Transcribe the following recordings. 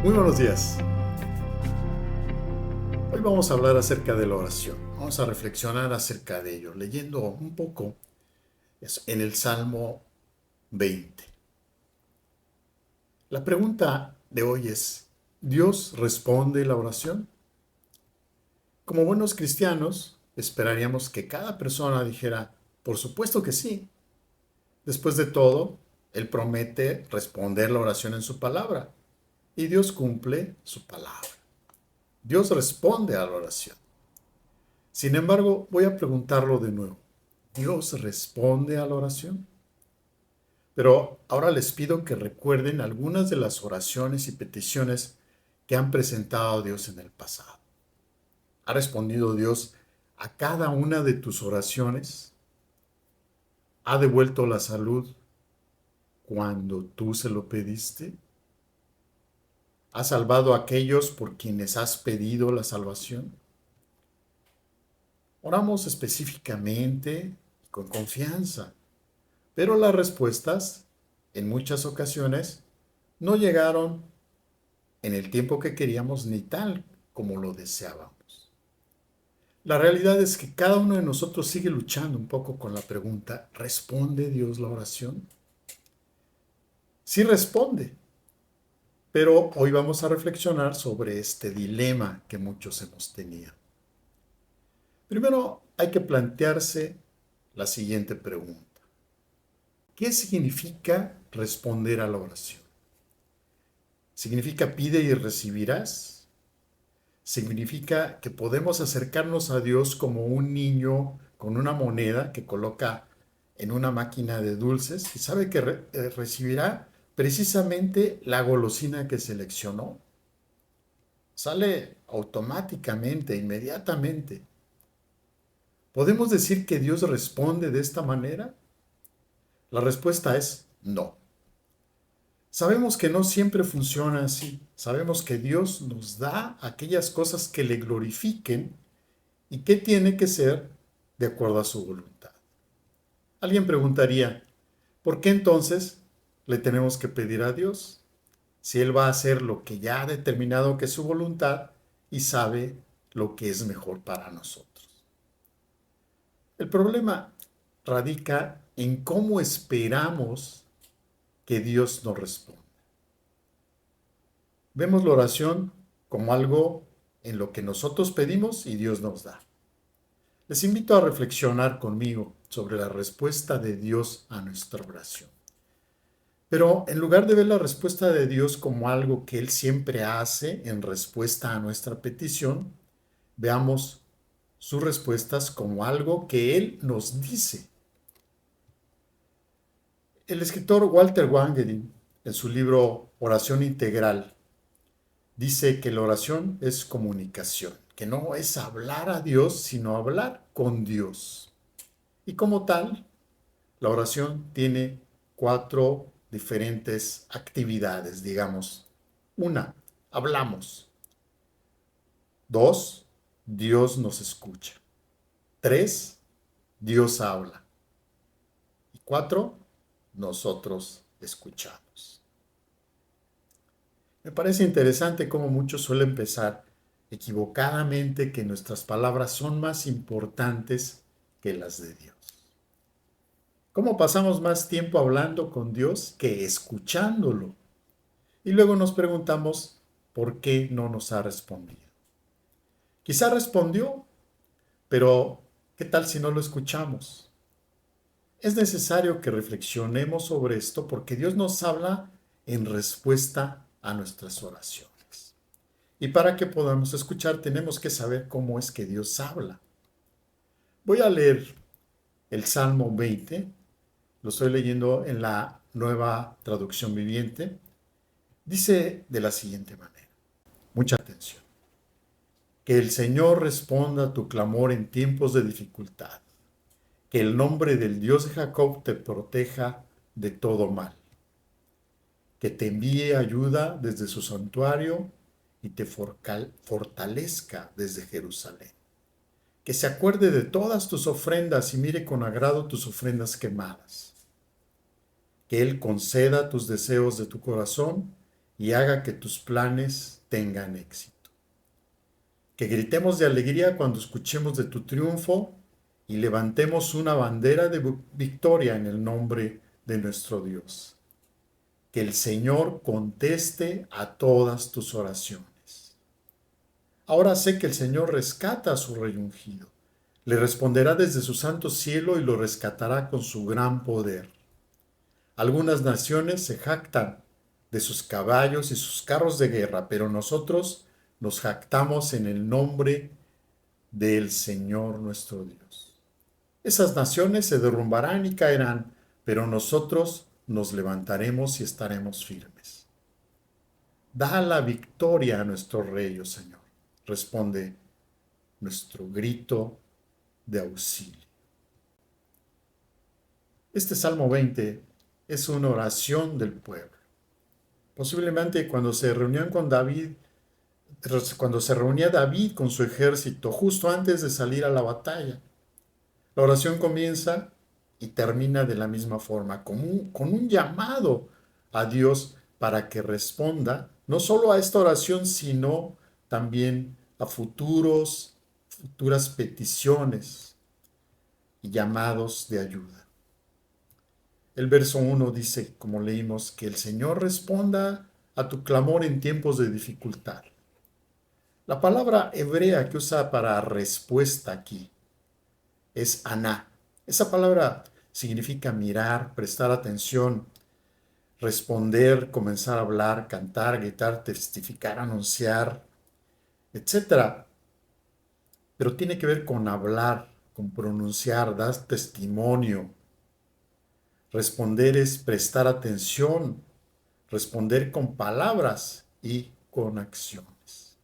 Muy buenos días. Hoy vamos a hablar acerca de la oración. Vamos a reflexionar acerca de ello, leyendo un poco en el Salmo 20. La pregunta de hoy es, ¿Dios responde la oración? Como buenos cristianos, esperaríamos que cada persona dijera, por supuesto que sí. Después de todo, Él promete responder la oración en su palabra y Dios cumple su palabra. Dios responde a la oración. Sin embargo, voy a preguntarlo de nuevo. ¿Dios responde a la oración? Pero ahora les pido que recuerden algunas de las oraciones y peticiones que han presentado a Dios en el pasado. ¿Ha respondido Dios a cada una de tus oraciones? ¿Ha devuelto la salud cuando tú se lo pediste? ¿Ha salvado a aquellos por quienes has pedido la salvación? Oramos específicamente y con confianza. Pero las respuestas, en muchas ocasiones, no llegaron en el tiempo que queríamos ni tal como lo deseábamos. La realidad es que cada uno de nosotros sigue luchando un poco con la pregunta, ¿responde Dios la oración? Sí responde, pero hoy vamos a reflexionar sobre este dilema que muchos hemos tenido. Primero hay que plantearse la siguiente pregunta. ¿Qué significa responder a la oración? ¿Significa pide y recibirás? ¿Significa que podemos acercarnos a Dios como un niño con una moneda que coloca en una máquina de dulces y sabe que recibirá precisamente la golosina que seleccionó? Sale automáticamente, inmediatamente. ¿Podemos decir que Dios responde de esta manera? La respuesta es no. Sabemos que no siempre funciona así. Sabemos que Dios nos da aquellas cosas que le glorifiquen y que tiene que ser de acuerdo a su voluntad. Alguien preguntaría, ¿por qué entonces le tenemos que pedir a Dios? Si Él va a hacer lo que ya ha determinado que es su voluntad y sabe lo que es mejor para nosotros. El problema radica en cómo esperamos que Dios nos responda. Vemos la oración como algo en lo que nosotros pedimos y Dios nos da. Les invito a reflexionar conmigo sobre la respuesta de Dios a nuestra oración. Pero en lugar de ver la respuesta de Dios como algo que Él siempre hace en respuesta a nuestra petición, veamos sus respuestas como algo que Él nos dice. El escritor Walter Wangerin, en su libro Oración Integral, dice que la oración es comunicación, que no es hablar a Dios, sino hablar con Dios. Y como tal, la oración tiene 4 diferentes actividades, digamos. 1, hablamos. 2, Dios nos escucha. 3, Dios habla. Y 4, nosotros escuchamos. Me parece interesante cómo muchos suelen pensar equivocadamente que nuestras palabras son más importantes que las de Dios. ¿Cómo pasamos más tiempo hablando con Dios que escuchándolo? Y luego nos preguntamos por qué no nos ha respondido. Quizá respondió, pero ¿qué tal si no lo escuchamos? Es necesario que reflexionemos sobre esto porque Dios nos habla en respuesta a nuestras oraciones. Y para que podamos escuchar tenemos que saber cómo es que Dios habla. Voy a leer el Salmo 20, lo estoy leyendo en la Nueva Traducción Viviente. Dice de la siguiente manera, mucha atención, que el Señor responda a tu clamor en tiempos de dificultad, que el nombre del Dios de Jacob te proteja de todo mal, que te envíe ayuda desde su santuario y te fortalezca desde Jerusalén, que se acuerde de todas tus ofrendas y mire con agrado tus ofrendas quemadas, que Él conceda tus deseos de tu corazón y haga que tus planes tengan éxito. Que gritemos de alegría cuando escuchemos de tu triunfo y levantemos una bandera de victoria en el nombre de nuestro Dios. Que el Señor conteste a todas tus oraciones. Ahora sé que el Señor rescata a su rey ungido. Le responderá desde su santo cielo y lo rescatará con su gran poder. Algunas naciones se jactan de sus caballos y sus carros de guerra, pero nosotros nos jactamos en el nombre del Señor nuestro Dios. Esas naciones se derrumbarán y caerán, pero nosotros nos levantaremos y estaremos firmes. Da la victoria a nuestro rey, oh Señor, responde nuestro grito de auxilio. Este Salmo 20 es una oración del pueblo. Posiblemente cuando se reunía David con su ejército justo antes de salir a la batalla. La oración comienza y termina de la misma forma, con un llamado a Dios para que responda no solo a esta oración, sino también a futuras peticiones y llamados de ayuda. El verso 1 dice, como leímos, que el Señor responda a tu clamor en tiempos de dificultad. La palabra hebrea que usa para respuesta aquí es aná. Esa palabra significa mirar, prestar atención, responder, comenzar a hablar, cantar, gritar, testificar, anunciar, etc. Pero tiene que ver con hablar, con pronunciar, dar testimonio. Responder es prestar atención, responder con palabras y con acciones.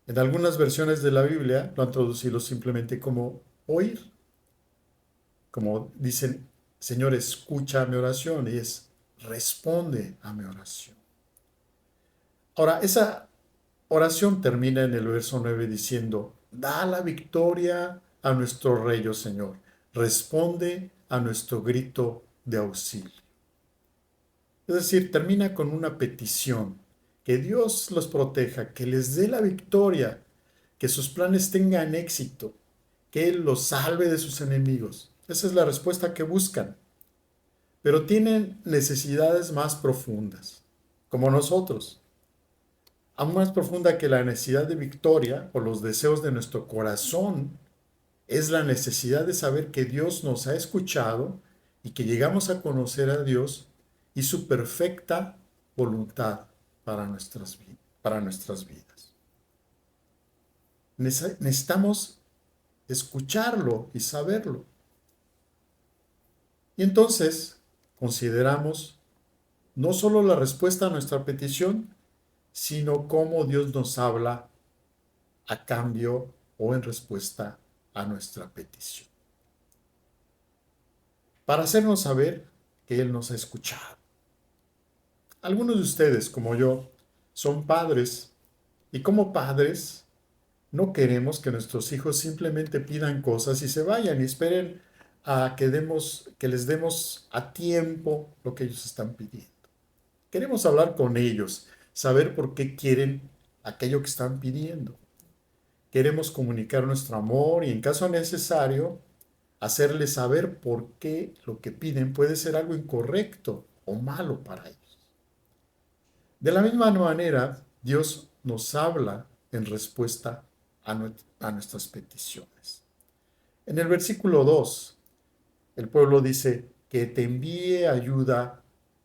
En algunas versiones de la Biblia lo han traducido simplemente como oír. Como dicen, Señor, escucha mi oración, y es responde a mi oración. Ahora, esa oración termina en el verso 9 diciendo, da la victoria a nuestro rey, oh Señor, responde a nuestro grito de auxilio. Es decir, termina con una petición, que Dios los proteja, que les dé la victoria, que sus planes tengan éxito, que Él los salve de sus enemigos. Esa es la respuesta que buscan. Pero tienen necesidades más profundas, como nosotros. Aún más profunda que la necesidad de victoria o los deseos de nuestro corazón, es la necesidad de saber que Dios nos ha escuchado y que llegamos a conocer a Dios y su perfecta voluntad para nuestras vidas. Necesitamos escucharlo y saberlo. Y entonces consideramos no solo la respuesta a nuestra petición, sino cómo Dios nos habla a cambio o en respuesta a nuestra petición. Para hacernos saber que Él nos ha escuchado. Algunos de ustedes, como yo, son padres y como padres no queremos que nuestros hijos simplemente pidan cosas y se vayan y esperen a que les demos a tiempo lo que ellos están pidiendo. Queremos hablar con ellos, saber por qué quieren aquello que están pidiendo. Queremos comunicar nuestro amor y en caso necesario, hacerles saber por qué lo que piden puede ser algo incorrecto o malo para ellos. De la misma manera, Dios nos habla en respuesta a nuestras peticiones. En el versículo 2, el pueblo dice que te envíe ayuda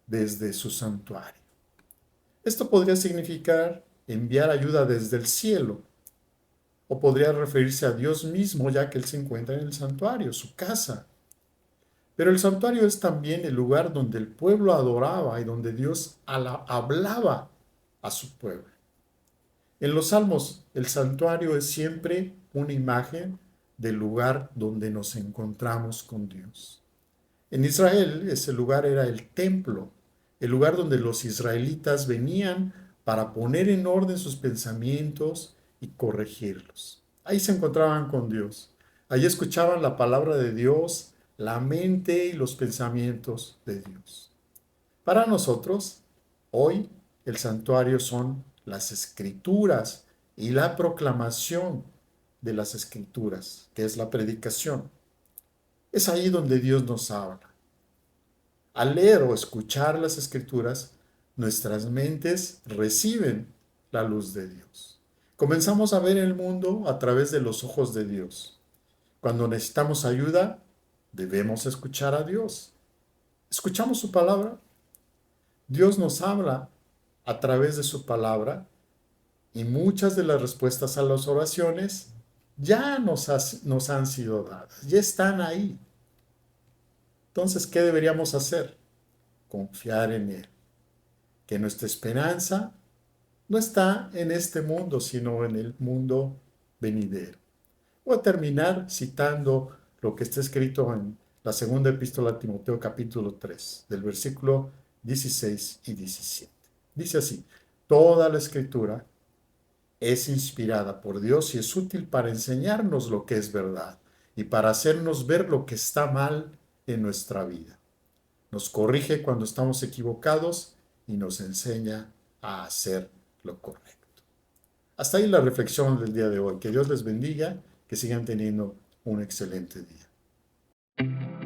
desde su santuario. Esto podría significar enviar ayuda desde el cielo, o podría referirse a Dios mismo, ya que Él se encuentra en el santuario, su casa. Pero el santuario es también el lugar donde el pueblo adoraba y donde Dios hablaba a su pueblo. En los Salmos, el santuario es siempre una imagen del lugar donde nos encontramos con Dios. En Israel, ese lugar era el templo, el lugar donde los israelitas venían para poner en orden sus pensamientos y corregirlos. Ahí se encontraban con Dios. Ahí escuchaban la palabra de Dios, la mente y los pensamientos de Dios. Para nosotros, Hoy el santuario son las escrituras y la proclamación de las escrituras, que es la predicación. Es ahí donde Dios nos habla. Al leer o escuchar las escrituras, nuestras mentes reciben la luz de Dios. Comenzamos a ver el mundo a través de los ojos de Dios. Cuando necesitamos ayuda, debemos escuchar a Dios. ¿Escuchamos su palabra? Dios nos habla a través de su palabra y muchas de las respuestas a las oraciones ya nos han sido dadas, ya están ahí. Entonces, ¿qué deberíamos hacer? Confiar en Él, que nuestra esperanza no está en este mundo, sino en el mundo venidero. Voy a terminar citando lo que está escrito en la segunda epístola a Timoteo capítulo 3, del versículo 16 y 17. Dice así: toda la escritura es inspirada por Dios y es útil para enseñarnos lo que es verdad y para hacernos ver lo que está mal en nuestra vida. Nos corrige cuando estamos equivocados y nos enseña a hacer lo correcto. Hasta ahí la reflexión del día de hoy. Que Dios les bendiga, que sigan teniendo un excelente día.